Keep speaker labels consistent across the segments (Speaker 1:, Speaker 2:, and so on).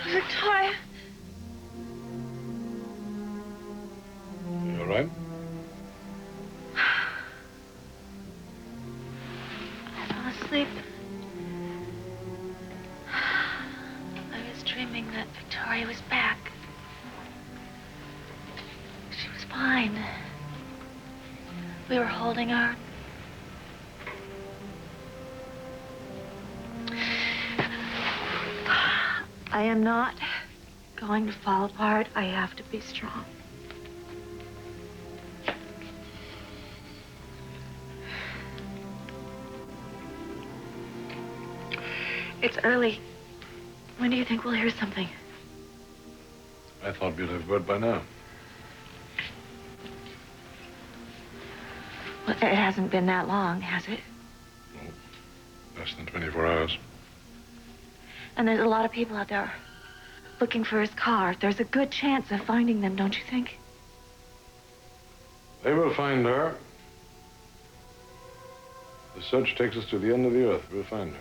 Speaker 1: Victoria.
Speaker 2: You all right?
Speaker 1: I fell asleep. I was dreaming that Victoria was back. She was fine. We were holding her. I am not going to fall apart. I have to be strong. It's early. When do you think we'll hear something?
Speaker 2: I thought we'd have word by now.
Speaker 1: Well, it hasn't been that long, has it?
Speaker 2: No, less than 24 hours.
Speaker 1: And there's a lot of people out there looking for his car. There's a good chance of finding them, don't you think?
Speaker 2: They will find her. The search takes us to the end of the earth. We'll find her.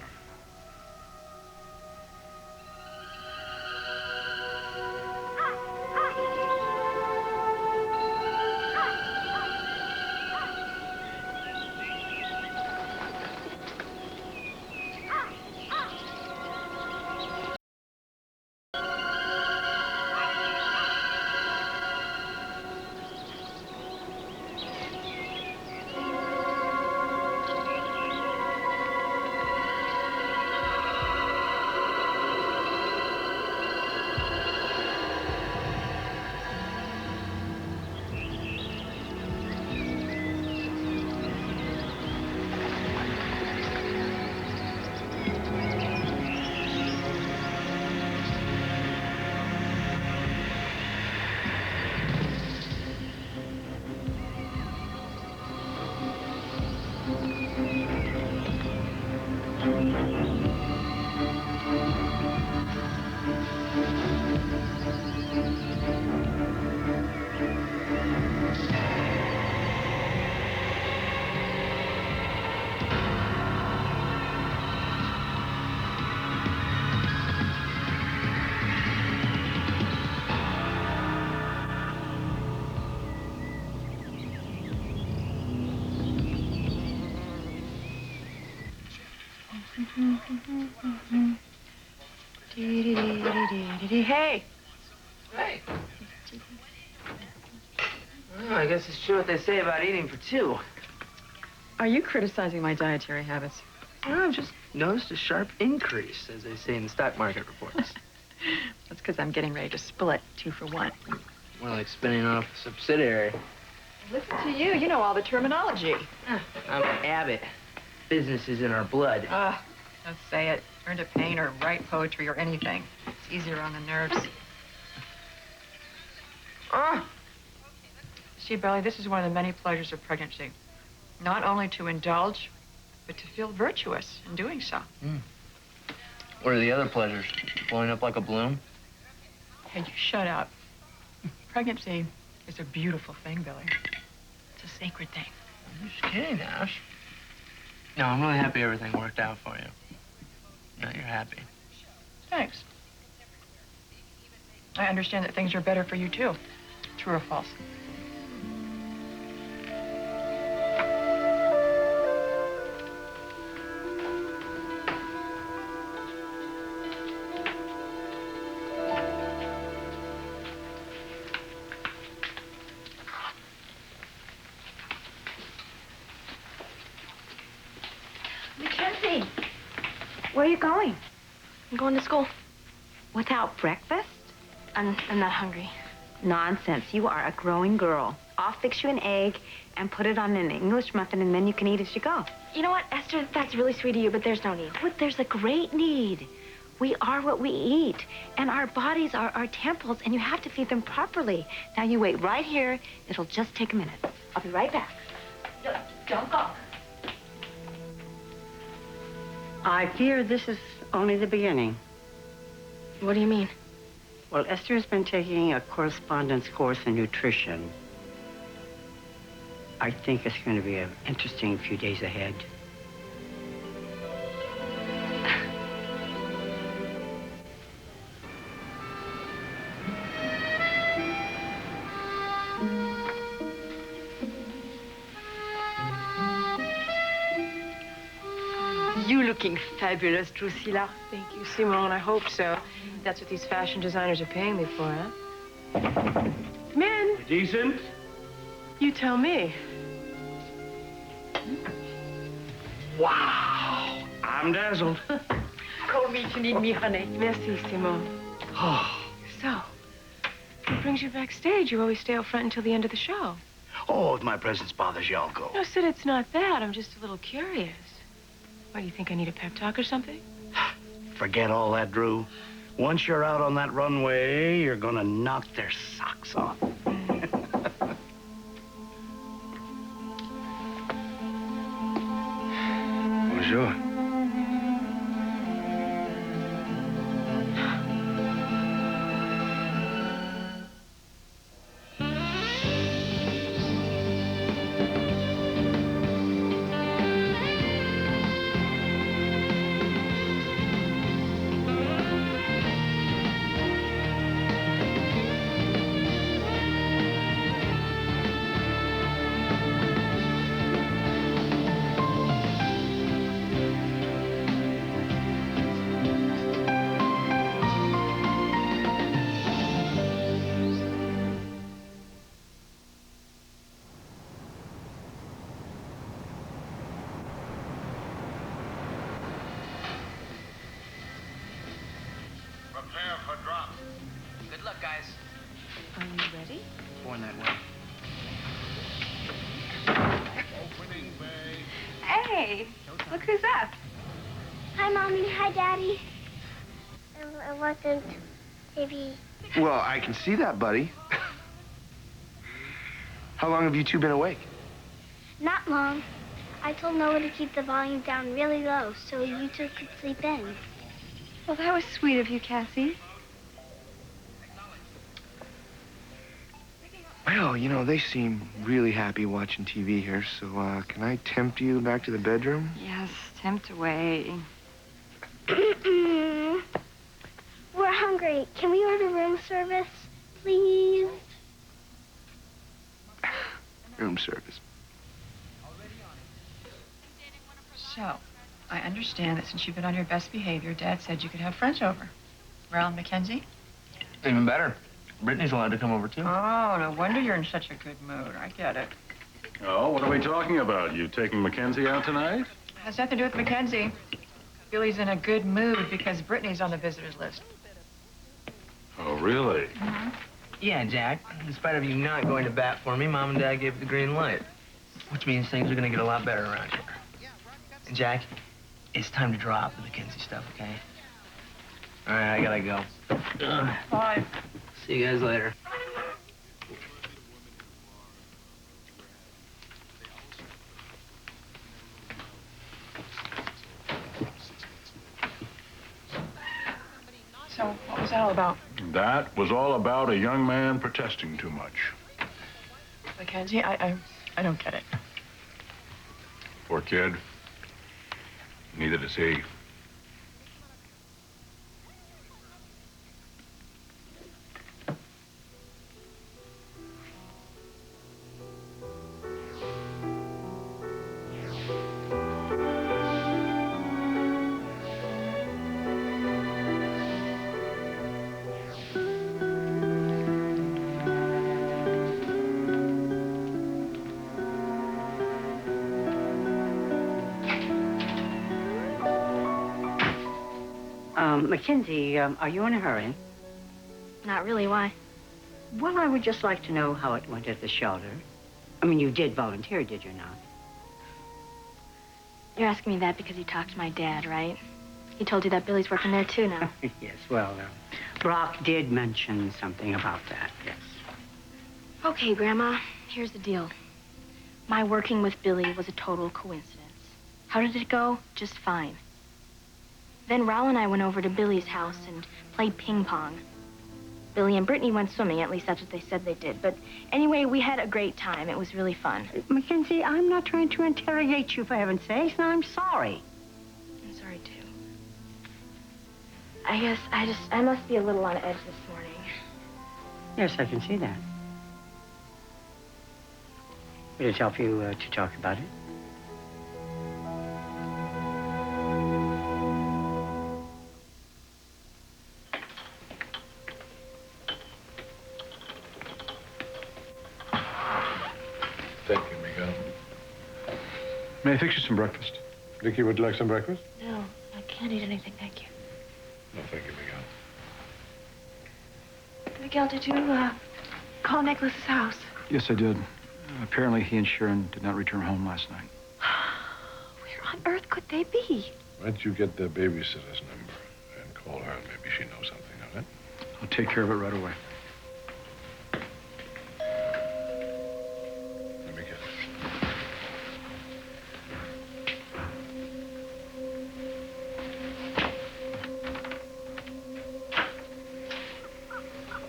Speaker 1: Hey.
Speaker 3: Hey. Well, I guess it's true what they say about eating for two.
Speaker 4: Are you criticizing my dietary habits?
Speaker 3: Well, I've just noticed a sharp increase, as they say in the stock market reports.
Speaker 4: That's because I'm getting ready to split 2 for 1.
Speaker 3: More like spinning off a subsidiary.
Speaker 4: Listen to you. You know all the terminology.
Speaker 3: I'm Abbott. Business is in our blood.
Speaker 4: Don't say it. Learn to paint or write poetry or anything. It's easier on the nerves. See, Belly, this is one of the many pleasures of pregnancy. Not only to indulge, but to feel virtuous in doing so.
Speaker 3: What are the other pleasures? Blowing up like a balloon?
Speaker 4: Hey, you shut up. Pregnancy is a beautiful thing, Billy. It's a sacred thing.
Speaker 3: I'm just kidding, Ash. No, I'm really happy everything worked out for you. No, you're happy.
Speaker 4: Thanks. I understand that things are better for you, too. True or false?
Speaker 1: Mackenzie, where are you going?
Speaker 5: I'm going to school.
Speaker 1: Without breakfast?
Speaker 5: I'm not hungry.
Speaker 1: Nonsense. You are a growing girl. I'll fix you an egg and put it on an English muffin, and then you can eat as you go.
Speaker 5: You know what, Esther? That's really sweet of you, but there's no need.
Speaker 1: But there's a great need. We are what we eat, and our bodies are our temples, and you have to feed them properly. Now, you wait right here. It'll just take a minute. I'll be right back. Don't go.
Speaker 6: I fear this is only the beginning.
Speaker 5: What do you mean?
Speaker 6: Well, Esther has been taking a correspondence course in nutrition. I think it's going to be an interesting few days ahead.
Speaker 7: looking fabulous, Drusilla.
Speaker 4: Thank you, Simone. I hope so. That's what these fashion designers are paying me for, huh? Come in.
Speaker 8: Decent?
Speaker 4: You tell me.
Speaker 8: Wow. I'm dazzled.
Speaker 7: Call me if you need me, honey.
Speaker 4: Merci, Simone. So, what brings you backstage? You always stay out front until the end of the show.
Speaker 8: Oh, if my presence bothers you, I'll go.
Speaker 4: No, Sid, it's not that. I'm just a little curious. Why, do you think I need a pep talk or something?
Speaker 8: Forget all that, Drew. Once you're out on that runway, you're gonna knock their socks off.
Speaker 2: Bonjour.
Speaker 9: Prepare for drop.
Speaker 3: Good luck, guys.
Speaker 1: Are you ready?
Speaker 3: Going that way.
Speaker 9: Opening bay.
Speaker 1: Hey, look who's up.
Speaker 10: Hi, Mommy. Hi, Daddy. I wasn't maybe...
Speaker 11: Well, I can see that, buddy. How long have you two been awake?
Speaker 10: Not long. I told Noah to keep the volume down really low so you two could sleep in.
Speaker 1: Well, that was sweet of you, Cassie.
Speaker 11: Well, you know, they seem really happy watching TV here, so can I tempt you back to the bedroom?
Speaker 1: Yes, tempt away.
Speaker 10: We're hungry. Can we order room service, please?
Speaker 11: Room service.
Speaker 4: So, I understand that since you've been on your best behavior, Dad said you could have friends over. Ralph Mackenzie?
Speaker 3: Even better. Brittany's allowed to come over, too.
Speaker 4: Oh, no wonder you're in such a good mood. I get it.
Speaker 2: Oh, what are we talking about? You taking Mackenzie out tonight?
Speaker 4: Has nothing to do with Mackenzie. Billy's in a good mood because Brittany's on the visitors list.
Speaker 2: Oh, really?
Speaker 3: Yeah, Jack. In spite of you not going to bat for me, Mom and Dad gave the green light. Which means things are going to get a lot better around here. And Jack, it's time to drop the Mackenzie stuff, okay? All right, I gotta go.
Speaker 4: Bye.
Speaker 3: See you guys later.
Speaker 4: So, what was that all about?
Speaker 2: That was all about a young man protesting too much.
Speaker 4: Mackenzie, I don't get it.
Speaker 2: Poor kid. Neither does he.
Speaker 6: Mackenzie, are you in a hurry?
Speaker 5: Not really. Why?
Speaker 6: Well, I would just like to know how it went at the shelter. I mean, you did volunteer, did you not?
Speaker 5: You're asking me that because you talked to my dad, right? He told you that Billy's working there, too, now.
Speaker 6: Yes, well, Brock did mention something about that, yes.
Speaker 5: Okay, Grandma, here's the deal. My working with Billy was a total coincidence. How did it go? Just fine. Then Raul and I went over to Billy's house and played ping pong. Billy and Brittany went swimming, at least that's what they said they did. But anyway, we had a great time. It was really fun.
Speaker 6: Mackenzie, I'm not trying to interrogate you, for heaven's sakes, and I'm sorry.
Speaker 5: I'm sorry, too. I guess I must be a little on edge this morning.
Speaker 6: Yes, I can see that. Would it help you to talk about it?
Speaker 2: May I fix you some breakfast?
Speaker 12: Vicky, would you like some breakfast?
Speaker 1: No, I can't eat anything, thank you.
Speaker 12: No, thank you, Miguel.
Speaker 1: Miguel, did you, call Nicholas's house?
Speaker 13: Yes, I did. Apparently, he and Sharon did not return home last night.
Speaker 1: Where on earth could they be?
Speaker 12: Why don't you get the babysitter's number and call her, and maybe she knows something, all right?
Speaker 13: I'll take care of it right away.
Speaker 12: Let me get it.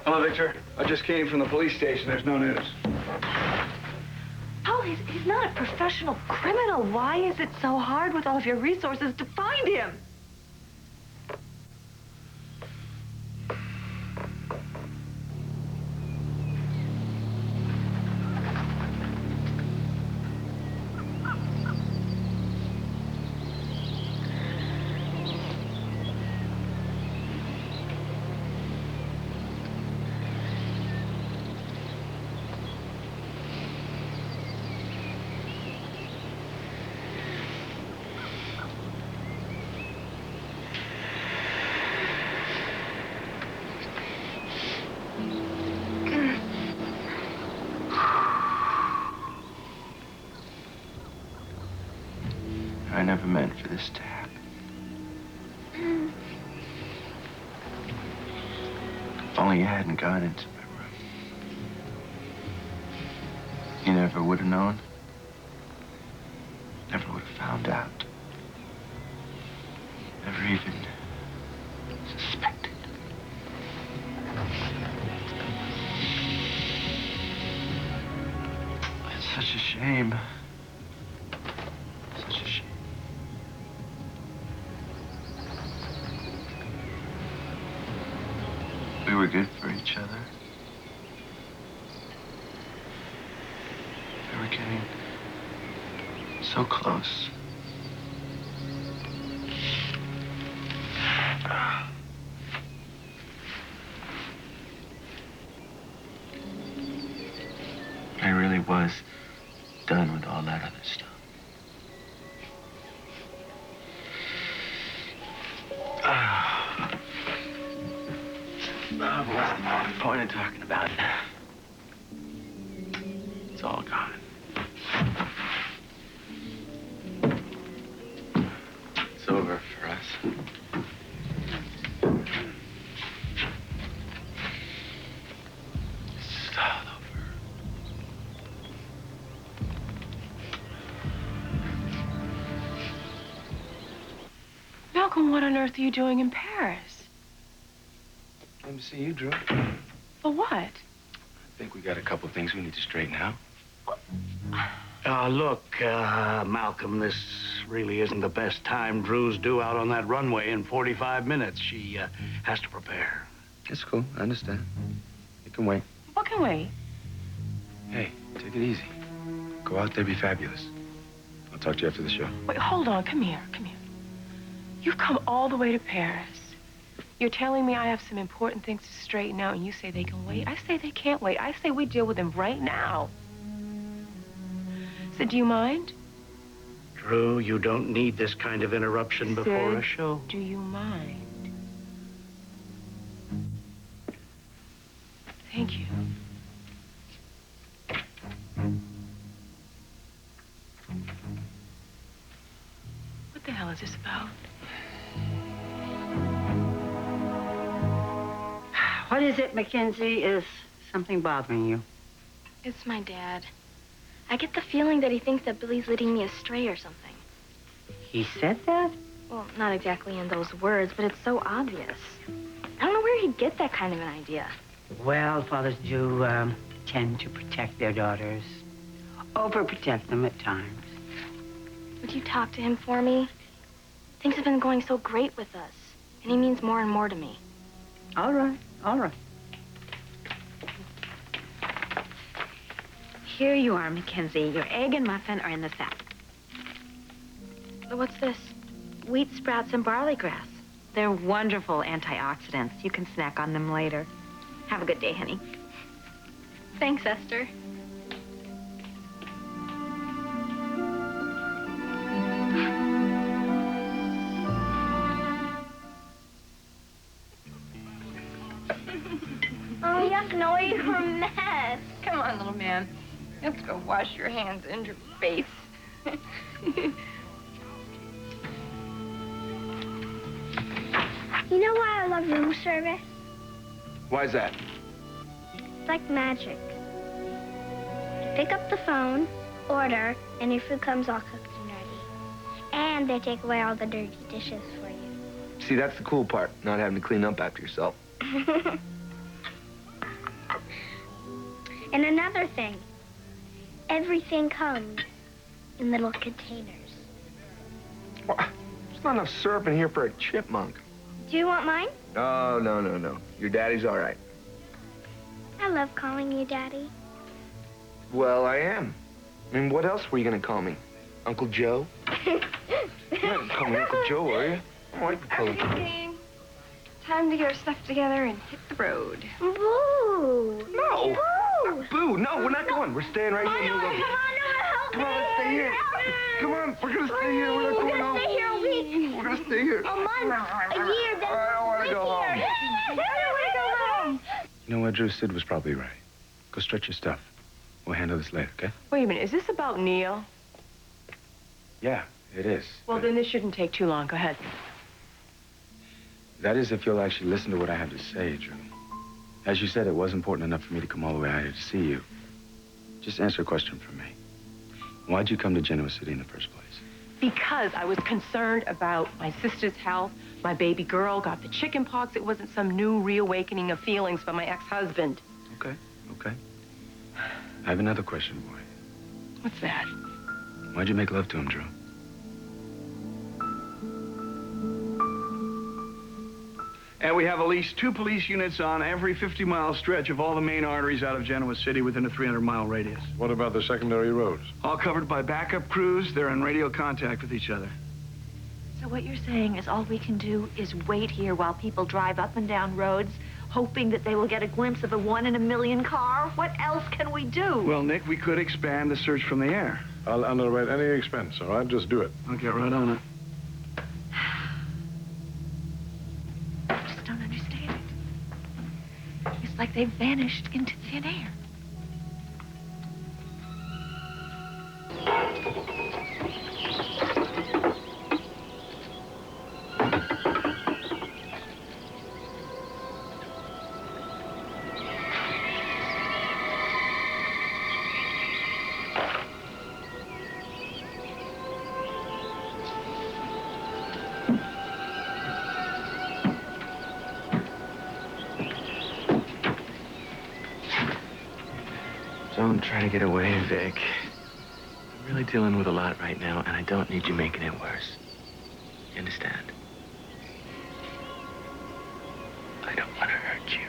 Speaker 11: Hello, Victor. I just came from the police station. There's no news.
Speaker 1: Paul, he's not a professional criminal. Why is it so hard with all of your resources to find him?
Speaker 11: I never meant for this to happen. If only you hadn't gone into my room. You never would have known. Never would have found out. Never even suspected. It's such a shame. Such a shame. We were good for each other. We were getting so close. I really was done with all that other stuff. What's the point of talking about it? It's all gone. It's over for us. It's all over.
Speaker 4: Malcolm, what on earth are you doing in Paris?
Speaker 11: Came to see you, Drew.
Speaker 4: For what?
Speaker 11: I think we got a couple things we need to straighten out.
Speaker 8: Look, Malcolm, this really isn't the best time. Drew's due out on that runway in 45 minutes. She has to prepare.
Speaker 11: It's cool. I understand. It can wait.
Speaker 4: What can wait?
Speaker 11: Hey, take it easy. Go out there, be fabulous. I'll talk to you after the show.
Speaker 4: Wait, hold on. Come here. Come here. You've come all the way to Paris. You're telling me I have some important things to straighten out, and you say they can wait? I say they can't wait. I say we deal with them right now. So do you mind?
Speaker 8: Drew, you don't need this kind of interruption before a show.
Speaker 4: Do you mind? Thank you. What the hell is this about?
Speaker 6: What is it, Mackenzie? Is something bothering you?
Speaker 5: It's my dad. I get the feeling that he thinks that Billy's leading me astray or something.
Speaker 6: He said that?
Speaker 5: Well, not exactly in those words, but it's so obvious. I don't know where he'd get that kind of an idea.
Speaker 6: Well, fathers do tend to protect their daughters. Overprotect them at times.
Speaker 5: Would you talk to him for me? Things have been going so great with us, and he means more and more to me.
Speaker 6: All right, all right.
Speaker 1: Here you are, Mackenzie. Your egg and muffin are in the sack.
Speaker 5: What's this?
Speaker 1: Wheat sprouts and barley grass. They're wonderful antioxidants. You can snack on them later. Have a good day, honey.
Speaker 5: Thanks, Esther.
Speaker 10: Oh, yuck, Noah, you're a mess.
Speaker 4: Come on, little man. Let's go wash your hands and your face.
Speaker 10: You know why I love room service?
Speaker 11: Why's that?
Speaker 10: It's like magic. You pick up the phone, order, and your food comes all cooked and ready. And they take away all the dirty dishes for you.
Speaker 11: See, that's the cool part, not having to clean up after yourself.
Speaker 10: And another thing, everything comes in little containers.
Speaker 11: Well, there's not enough syrup in here for a chipmunk.
Speaker 10: Do you want mine?
Speaker 11: No, no, no, no. Your daddy's all right.
Speaker 10: I love calling you Daddy.
Speaker 11: Well, I am. I mean, what else were you gonna call me? Uncle Joe? You didn't call me Uncle Joe, were you? Oh, I could call him.
Speaker 4: Okay. Time to get our stuff together and hit the road.
Speaker 10: Boo!
Speaker 11: No!
Speaker 10: Boo!
Speaker 11: Boo! No, we're not going. We're staying right here.
Speaker 10: Come on, help
Speaker 11: Come on, let's stay here. Come on, we're gonna stay here. We're not going home.
Speaker 10: We're gonna stay here a week.
Speaker 11: We're gonna stay here.
Speaker 10: A month, a year, then
Speaker 11: I don't wanna go home.
Speaker 10: I don't wanna go home.
Speaker 13: You know what, Drew? Sid was probably right. Go stretch your stuff. We'll handle this later, okay?
Speaker 4: Wait a minute, is this about Neil?
Speaker 13: Yeah, it is.
Speaker 4: Well, then this shouldn't take too long. Go ahead.
Speaker 13: That is if you'll actually listen to what I have to say, Drew. As you said, it was important enough for me to come all the way out here to see you. Just answer a question for me. Why'd you come to Genoa City in the first place?
Speaker 4: Because I was concerned about my sister's health. My baby girl got the chicken pox. It wasn't some new reawakening of feelings for my ex-husband.
Speaker 13: Okay, okay. I have another question for you.
Speaker 4: What's that?
Speaker 13: Why'd you make love to him, Drew?
Speaker 14: And we have at least 2 police units on every 50-mile stretch of all the main arteries out of Genoa City within a 300-mile radius.
Speaker 12: What about the secondary roads?
Speaker 14: All covered by backup crews. They're in radio contact with each other.
Speaker 1: So what you're saying is all we can do is wait here while people drive up and down roads, hoping that they will get a glimpse of a 1 in a million car? What else can we do?
Speaker 14: Well, Nick, we could expand the search from the air.
Speaker 12: I'll underwrite any expense, all right? Just do it.
Speaker 14: I'll get right on it.
Speaker 1: I just don't understand it. It's like they've vanished into thin air.
Speaker 3: Don't try to get away, Vic. I'm really dealing with a lot right now, and I don't need you making it worse. You understand? I don't want to hurt you.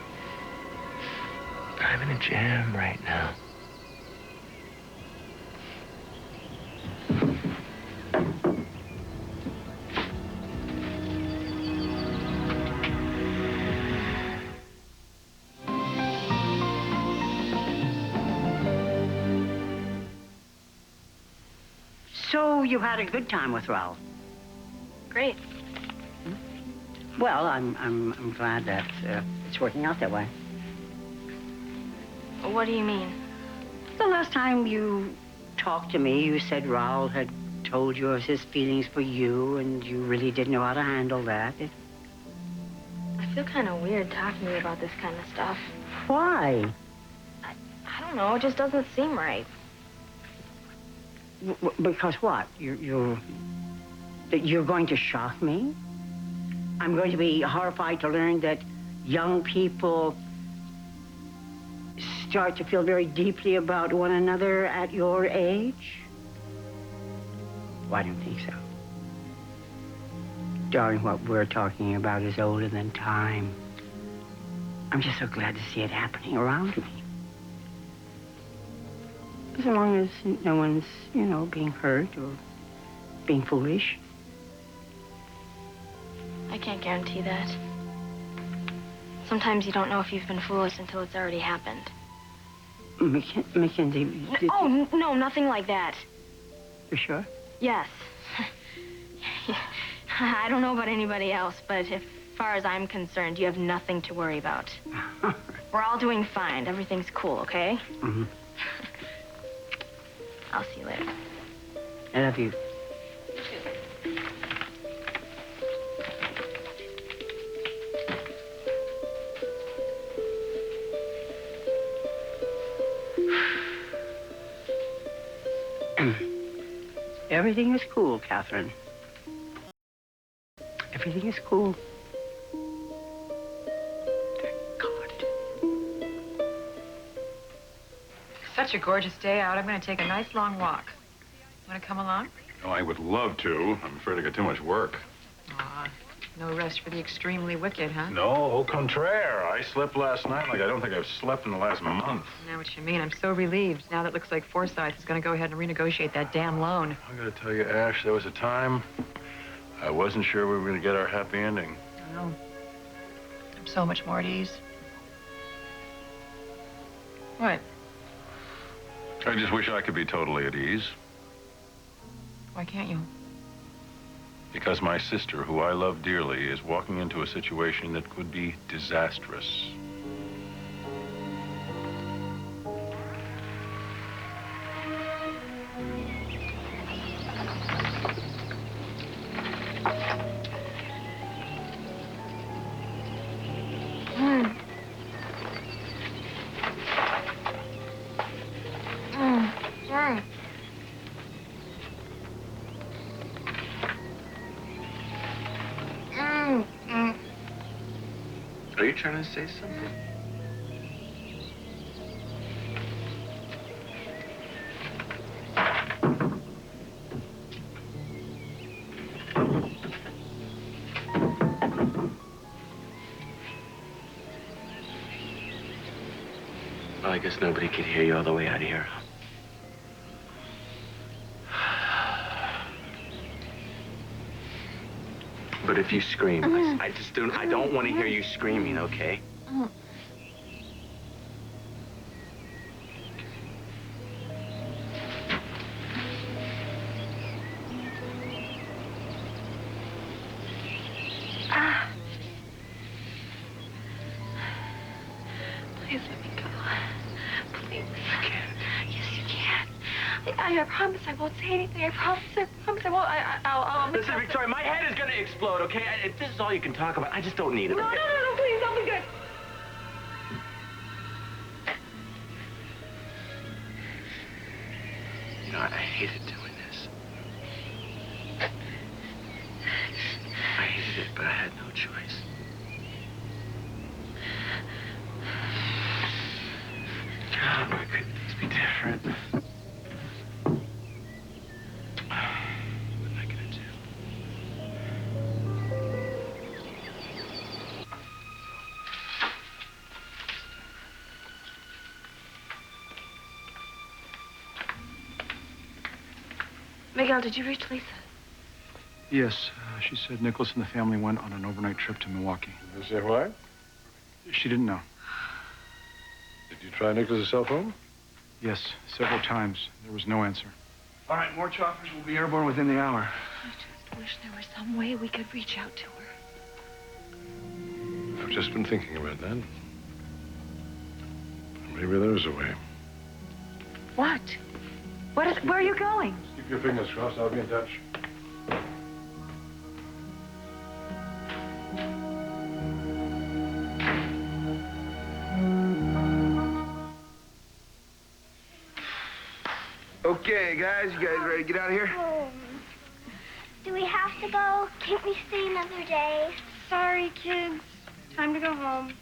Speaker 3: But I'm in a jam right now.
Speaker 6: So you had a good time with Raoul?
Speaker 5: Great.
Speaker 6: Well, I'm glad that it's working out that way.
Speaker 5: What do you mean?
Speaker 6: The last time you talked to me, you said Raoul had told you of his feelings for you, and you really didn't know how to handle that.
Speaker 5: I feel kind of weird talking to you about this kind of stuff.
Speaker 6: Why?
Speaker 5: I don't know. It just doesn't seem right.
Speaker 6: Because what? You're going to shock me? I'm going to be horrified to learn that young people start to feel very deeply about one another at your age? Well, I don't think so. Darling, what we're talking about is older than time. I'm just so glad to see it happening around me. As long as no one's, being hurt or being foolish.
Speaker 5: I can't guarantee that. Sometimes you don't know if you've been foolish until it's already happened.
Speaker 6: Mackenzie...
Speaker 5: Oh, no, nothing like that.
Speaker 6: You sure?
Speaker 5: Yes. I don't know about anybody else, but if far as I'm concerned, you have nothing to worry about. We're all doing fine. Everything's cool, okay?
Speaker 6: Mm-hmm.
Speaker 5: I'll see you later.
Speaker 6: I love you. Everything is cool, Catherine. Everything is cool.
Speaker 15: Such a gorgeous day out. I'm going to take a nice long walk. Want to come along?
Speaker 2: Oh, I would love to. I'm afraid I got too much work.
Speaker 15: Aw, no rest for the extremely wicked, huh?
Speaker 2: No, au contraire. I slept last night like I don't think I've slept in the last month.
Speaker 15: I know what you mean. I'm so relieved. Now that looks like Forsyth is going to go ahead and renegotiate that damn loan.
Speaker 2: I gotta tell you, Ash, there was a time I wasn't sure we were gonna get our happy ending.
Speaker 15: I know. I'm so much more at ease. What?
Speaker 2: I just wish I could be totally at ease.
Speaker 15: Why can't you?
Speaker 2: Because my sister, who I love dearly, is walking into a situation that could be disastrous.
Speaker 11: Are you trying to say something?
Speaker 13: Well, I guess nobody could hear you all the way out of here. But if you scream, I don't want to hear you screaming, okay?
Speaker 4: Please let me go. Please. I can't. Yes, you can. I promise I won't say anything. I promise I won't. I'll
Speaker 11: Listen, Victoria, my head is going to explode, okay? If this is all you can talk about, I just don't need it.
Speaker 4: No,
Speaker 11: okay?
Speaker 4: no, please, I'll be good.
Speaker 11: You know, I hated doing this. I hated it, but I had no choice. God, why couldn't things be different? What am I gonna do?
Speaker 4: Miguel, did you reach Lisa?
Speaker 14: Yes, she said Nicholas and the family went on an overnight trip to Milwaukee.
Speaker 12: Did you say why?
Speaker 14: She didn't know.
Speaker 12: Did you try Nicholas' cell phone?
Speaker 14: Yes, several times. There was no answer. All right, more choppers will be airborne within the hour.
Speaker 4: I just wish there was some way we could reach out to her.
Speaker 12: I've just been thinking about that. Maybe there's a way.
Speaker 1: What? Where are you going?
Speaker 12: Keep your fingers crossed. I'll be in touch.
Speaker 11: Okay, guys, you guys ready to get out of here?
Speaker 10: Do we have to go? Can't we stay another day?
Speaker 5: Sorry, kids. Time to go home.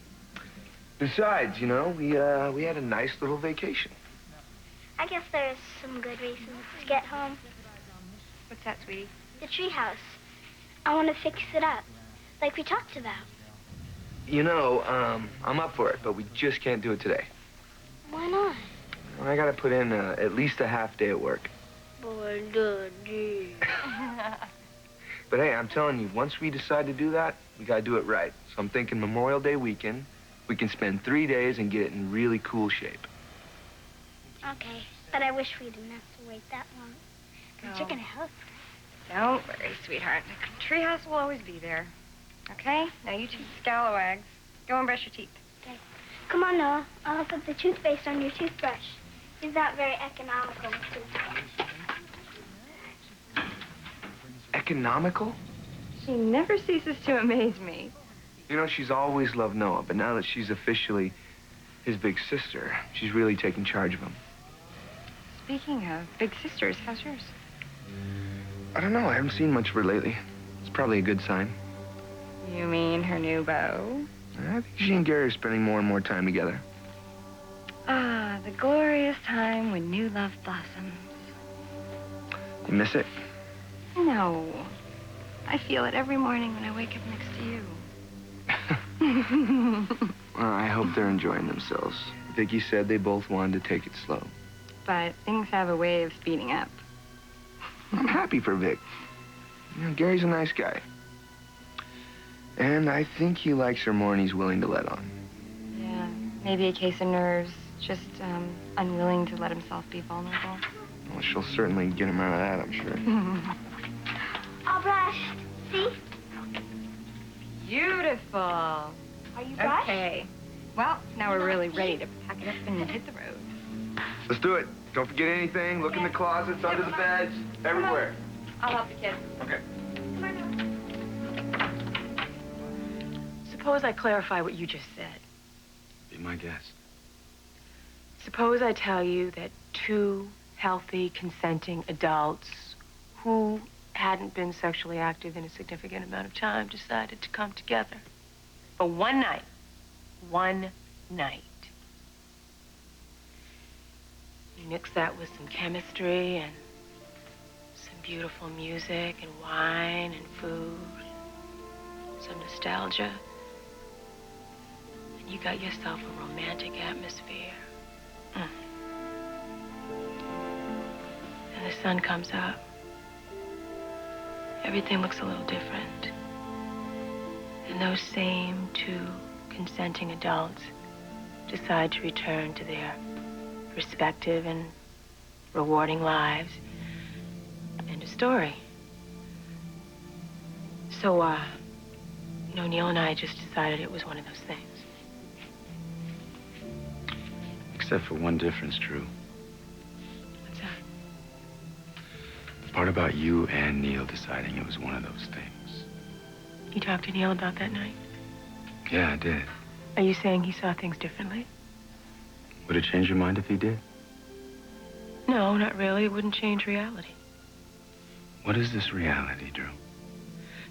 Speaker 11: Besides, you know, we had a nice little vacation.
Speaker 10: I guess there's some good reasons to get home.
Speaker 5: What's that, sweetie?
Speaker 10: The treehouse. I want to fix it up, like we talked about.
Speaker 11: You know, I'm up for it, but we just can't do it today.
Speaker 10: Why not?
Speaker 11: I gotta put in at least a half day at work.
Speaker 10: Boy, Daddy.
Speaker 11: But hey, I'm telling you, once we decide to do that, we gotta do it right. So I'm thinking Memorial Day weekend, we can spend 3 days and get it in really cool shape.
Speaker 10: Okay, but I wish we didn't have to wait that long. But you're gonna help.
Speaker 15: Don't worry, sweetheart. The treehouse will always be there.
Speaker 5: Okay, now you two scalawags. Go and brush your teeth.
Speaker 10: Okay. Come on, Noah. I'll put the toothpaste on your toothbrush. He's not very economical with toothpaste.
Speaker 11: Economical?
Speaker 4: She never ceases to amaze me.
Speaker 11: You know, she's always loved Noah, but now that she's officially his big sister, she's really taking charge of him.
Speaker 4: Speaking of big sisters, how's yours?
Speaker 11: I don't know. I haven't seen much of her lately. It's probably a good sign.
Speaker 4: You mean her new beau?
Speaker 11: I think she and Gary are spending more and more time together.
Speaker 4: Ah, the glorious time when new love blossoms.
Speaker 11: You miss it?
Speaker 4: No. I feel it every morning when I wake up next to you.
Speaker 11: Well, I hope they're enjoying themselves. Vicky said they both wanted to take it slow.
Speaker 4: But things have a way of speeding up.
Speaker 11: I'm happy for Vic. You know, Gary's a nice guy. And I think he likes her more than he's willing to let on.
Speaker 4: Yeah, maybe a case of nerves. Just unwilling to let himself be vulnerable.
Speaker 11: Well, she'll certainly get him out of that, I'm sure.
Speaker 10: All brushed. See?
Speaker 4: Beautiful.
Speaker 10: Are you brushed?
Speaker 4: Okay. Well, now we're really ready to pack it up and hit the road.
Speaker 11: Let's do it. Don't forget anything. Look in the closets, under the beds, everywhere.
Speaker 4: I'll help the kids.
Speaker 11: Okay.
Speaker 4: Suppose I clarify what you just said.
Speaker 13: Be my guest.
Speaker 4: Suppose I tell you that two healthy, consenting adults who hadn't been sexually active in a significant amount of time decided to come together for one night. One night. You mix that with some chemistry and some beautiful music and wine and food, some nostalgia, and you got yourself a romantic atmosphere. And the sun comes up. Everything looks a little different. And those same two consenting adults decide to return to their respective and rewarding lives. End of story. So, you know, Neil and I just decided it was one of those things.
Speaker 13: Except for one difference, Drew.
Speaker 4: What's that?
Speaker 13: The part about you and Neil deciding it was one of those things.
Speaker 4: You talked to Neil about that night?
Speaker 13: Yeah, I did.
Speaker 4: Are you saying he saw things differently?
Speaker 13: Would it change your mind if he did?
Speaker 4: No, not really. It wouldn't change reality.
Speaker 13: What is this reality, Drew?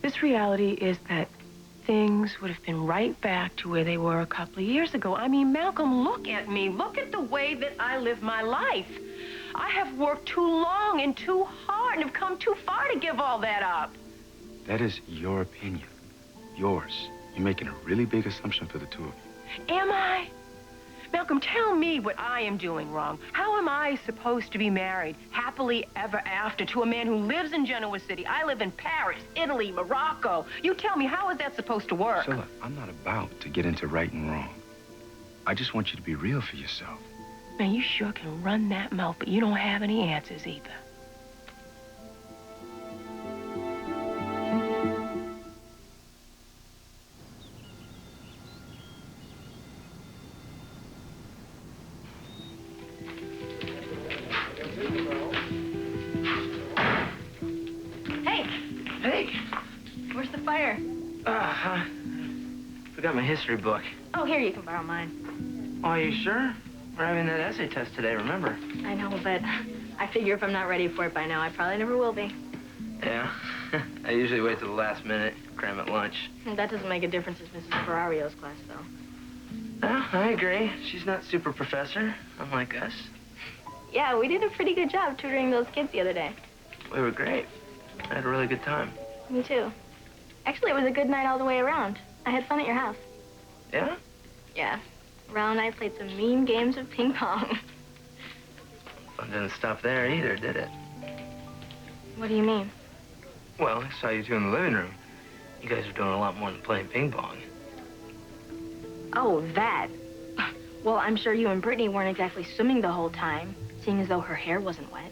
Speaker 4: This reality is that things would have been right back to where they were a couple of years ago. I mean, Malcolm, look at me. Look at the way that I live my life. I have worked too long and too hard and have come too far to give all that up.
Speaker 13: That is your opinion. Yours. You're making a really big assumption for the two of you.
Speaker 4: Am I? Malcolm, tell me what I am doing wrong. How am I supposed to be married happily ever after to a man who lives in Genoa City? I live in Paris, Italy, Morocco. You tell me, how is that supposed to work?
Speaker 13: Priscilla, I'm not about to get into right and wrong. I just want you to be real for yourself.
Speaker 4: Man, you sure can run that mouth, but you don't have any answers either.
Speaker 3: Forgot my history book.
Speaker 5: Oh, here, you can borrow mine.
Speaker 3: Oh, are you sure? We're having that essay test today, remember?
Speaker 5: I know, but I figure if I'm not ready for it by now, I probably never will be.
Speaker 3: Yeah. I usually wait till the last minute, cram at lunch.
Speaker 5: That doesn't make a difference in Mrs. Ferrario's class, though.
Speaker 3: Yeah, I agree. She's not super professor, unlike us.
Speaker 5: Yeah, we did a pretty good job tutoring those kids the other day.
Speaker 3: We were great. I had a really good time.
Speaker 5: Me too. Actually, it was a good night all the way around. I had fun at your house.
Speaker 3: Yeah?
Speaker 5: Yeah. Ral and I played some mean games of ping pong.
Speaker 3: Fun didn't stop there either, did it?
Speaker 5: What do you mean?
Speaker 3: Well, I saw you two in the living room. You guys are doing a lot more than playing ping pong.
Speaker 5: Oh, that. Well, I'm sure you and Brittany weren't exactly swimming the whole time, seeing as though her hair wasn't wet.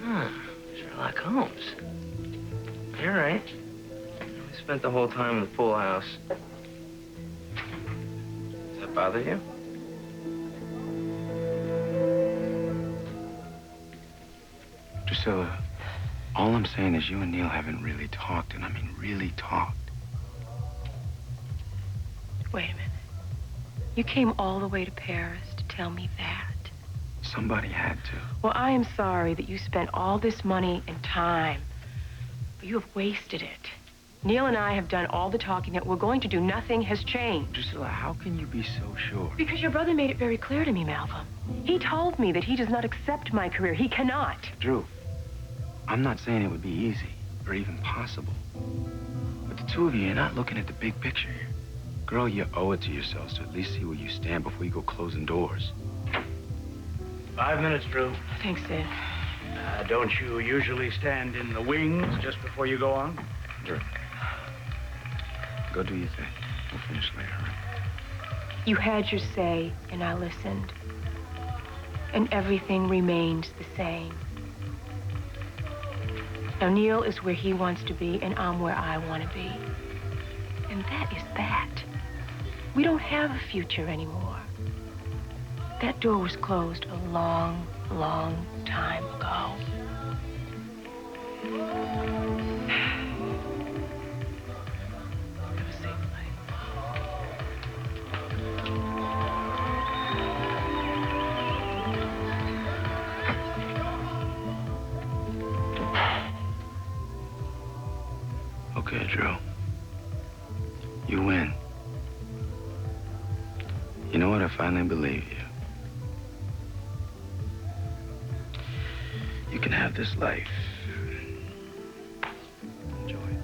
Speaker 3: Ah, Sherlock Holmes. You're right. We spent the whole time in the pool house. Does that bother you?
Speaker 13: Drusilla, all I'm saying is you and Neil haven't really talked, and I mean really talked.
Speaker 4: Wait a minute. You came all the way to Paris to tell me that?
Speaker 13: Somebody had to.
Speaker 4: Well, I am sorry that you spent all this money and time, but you have wasted it. Neil and I have done all the talking that we're going to do. Nothing has changed.
Speaker 13: Drusilla, how can you be so sure?
Speaker 4: Because your brother made it very clear to me, Malcolm. He told me that he does not accept my career. He cannot.
Speaker 13: Drew, I'm not saying it would be easy or even possible. But the two of you, you're not looking at the big picture here. Girl, you owe it to yourselves to at least see where you stand before you go closing doors.
Speaker 8: 5 minutes, Drew.
Speaker 4: Thanks, Sid.
Speaker 8: Don't you usually stand in the wings just before you go on?
Speaker 13: Drew, go do your thing. We'll finish later, all right?
Speaker 4: You had your say, and I listened. And everything remains the same. Now, Neil is where he wants to be, and I'm where I want to be. And that is that. We don't have a future anymore. That door was closed a long, long time ago. Have a safe
Speaker 13: flight. Okay, Drew. You win. You know what? I finally believe you. You can have this life. Enjoy it.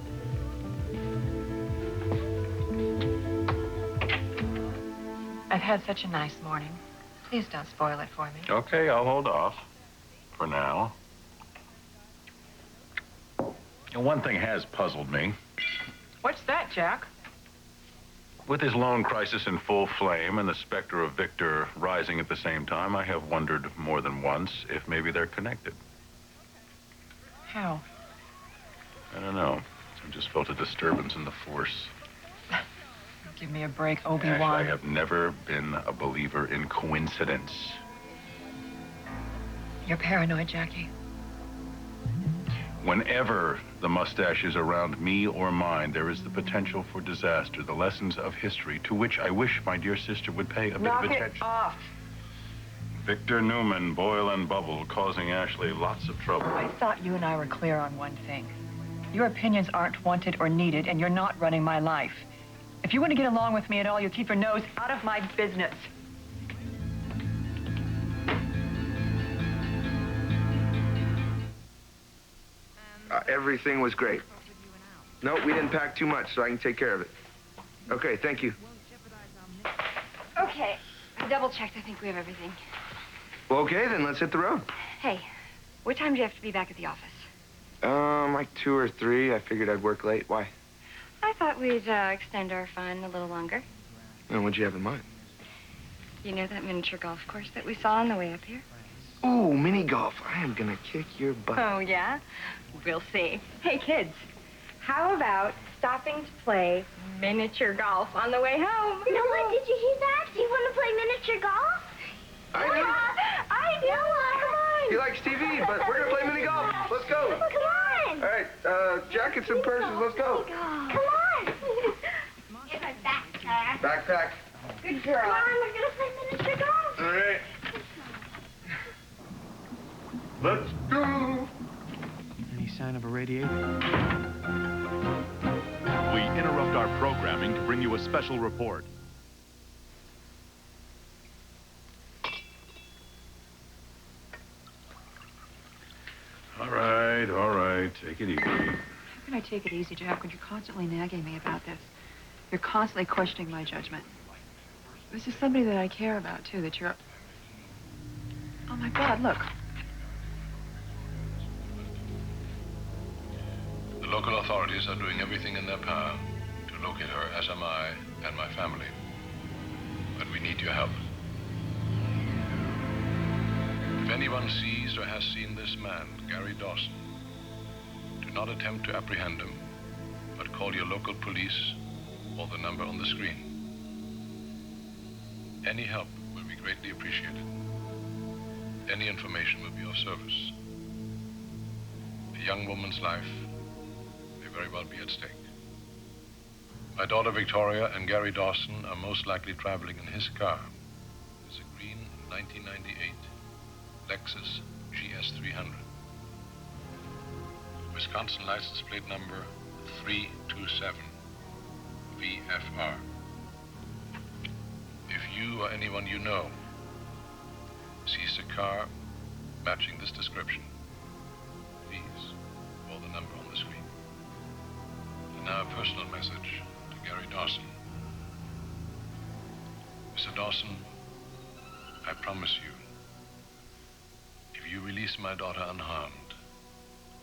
Speaker 15: I've had such a nice morning. Please don't spoil it for me.
Speaker 2: Okay, I'll hold off. For now. And one thing has puzzled me.
Speaker 15: What's that, Jack?
Speaker 2: With his loan crisis in full flame and the specter of Victor rising at the same time, I have wondered more than once if maybe they're connected.
Speaker 15: How?
Speaker 2: I don't know. I just felt a disturbance in the force.
Speaker 15: Give me a break,
Speaker 2: Ash,
Speaker 15: Obi-Wan.
Speaker 2: I have never been a believer in coincidence.
Speaker 15: You're paranoid, Jackie.
Speaker 2: Whenever the mustache is around me or mine, there is the potential for disaster, the lessons of history, to which I wish my dear sister would pay a bit of attention.
Speaker 15: Knock it off.
Speaker 2: Victor Newman, Boyle and Bubble, causing Ashley lots of trouble.
Speaker 15: I thought you and I were clear on one thing. Your opinions aren't wanted or needed, and you're not running my life. If you want to get along with me at all, you keep your nose out of my business.
Speaker 11: Everything was great. No, we didn't pack too much, so I can take care of it. Okay, thank you.
Speaker 5: Okay, I double-checked. I think we have everything.
Speaker 11: Well, okay, then let's hit the road.
Speaker 5: Hey, what time do you have to be back at the office?
Speaker 11: Like 2 or 3. I figured I'd work late. Why?
Speaker 5: I thought we'd extend our fun a little longer.
Speaker 11: And what'd you have in mind?
Speaker 5: You know that miniature golf course that we saw on the way up here?
Speaker 11: Ooh, mini golf. I am gonna kick your butt.
Speaker 5: Oh, yeah? We'll see. Hey, kids, how about stopping to play miniature golf on the way home?
Speaker 10: Noah, did you hear that? Do you want to play miniature golf?
Speaker 11: I do.
Speaker 10: I do. Come on.
Speaker 11: He likes TV, but we're gonna play mini golf. Let's go.
Speaker 10: Come on.
Speaker 11: All right, jackets and purses. Let's go.
Speaker 10: Come on. Here's my backpack.
Speaker 11: Backpack.
Speaker 10: Good girl. Come on, we're going to play miniature golf.
Speaker 11: All right. Let's go.
Speaker 14: Any sign of a radiator?
Speaker 16: We interrupt our programming to bring you a special report.
Speaker 2: All right. Take it easy.
Speaker 15: How can I take it easy, Jack, when you're constantly nagging me about this? You're constantly questioning my judgment. This is somebody that I care about, too, that you're... Oh, my God, look.
Speaker 12: The local authorities are doing everything in their power to locate her, as am I and my family. But we need your help. If anyone sees or has seen this man, Gary Dawson, do not attempt to apprehend him, but call your local police or the number on the screen. Any help will be greatly appreciated. Any information will be of service. A young woman's life may very well be at stake. My daughter Victoria and Gary Dawson are most likely traveling in his car. It's a green 1998 Lexus GS300. Wisconsin license plate number 327 VFR. If you or anyone you know sees a car matching this description, please call the number on the screen. And now a personal message to Gary Dawson. Mr. Dawson, I promise you, if you release my daughter unharmed,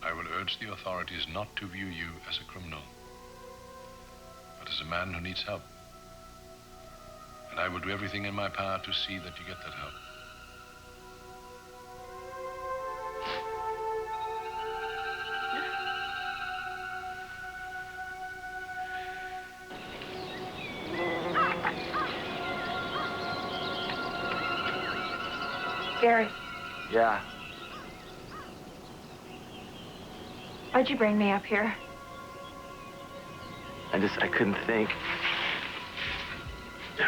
Speaker 12: I will urge the authorities not to view you as a criminal, but as a man who needs help. And I will do everything in my power to see that you get that help.
Speaker 15: Gary,
Speaker 3: Yeah.
Speaker 15: why'd you bring me up here?
Speaker 3: I couldn't think. This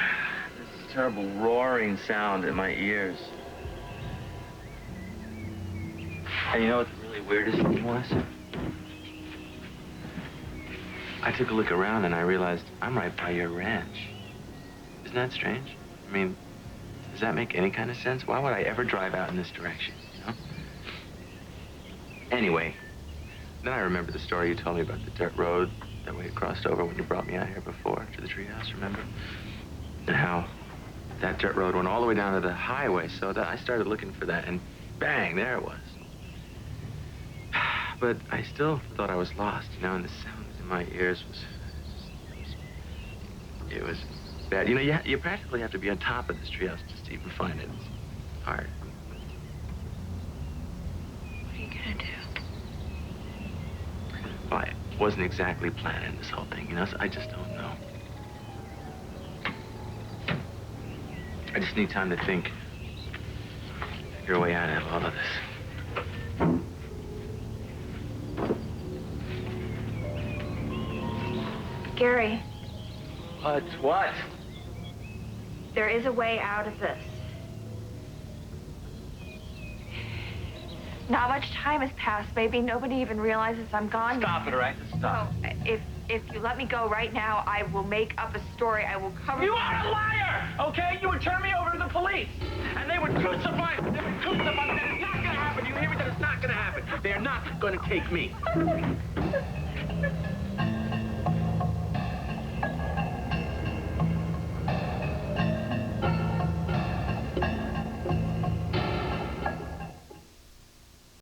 Speaker 3: terrible roaring sound in my ears. And you know what the really weirdest thing was? I took a look around and I realized I'm right by your ranch. Isn't that strange? I mean, does that make any kind of sense? Why would I ever drive out in this direction, you know? Anyway, then I remember the story you told me about the dirt road that we had crossed over when you brought me out here before to the treehouse, remember? And how that dirt road went all the way down to the highway, so that I started looking for that, and bang, there it was. But I still thought I was lost, you know, and the sounds in my ears it was bad. You know, you practically have to be on top of this treehouse just to even find it. It's hard.
Speaker 15: What are you gonna do?
Speaker 3: Well, I wasn't exactly planning this whole thing, you know, so I just don't know. I just need time to think. Figure a way out of all of this.
Speaker 15: Gary,
Speaker 3: What?
Speaker 15: there is a way out of this. Not much time has passed. Maybe nobody even realizes I'm gone.
Speaker 3: Stop it, all right? Stop.
Speaker 15: So, if you let me go right now, I will make up a story. I will cover...
Speaker 3: You are a liar, okay? You would turn me over to the police, and they would crucify me. They would crucify me. That is not going to happen. You hear me? That is not going to happen. They are not going to take me.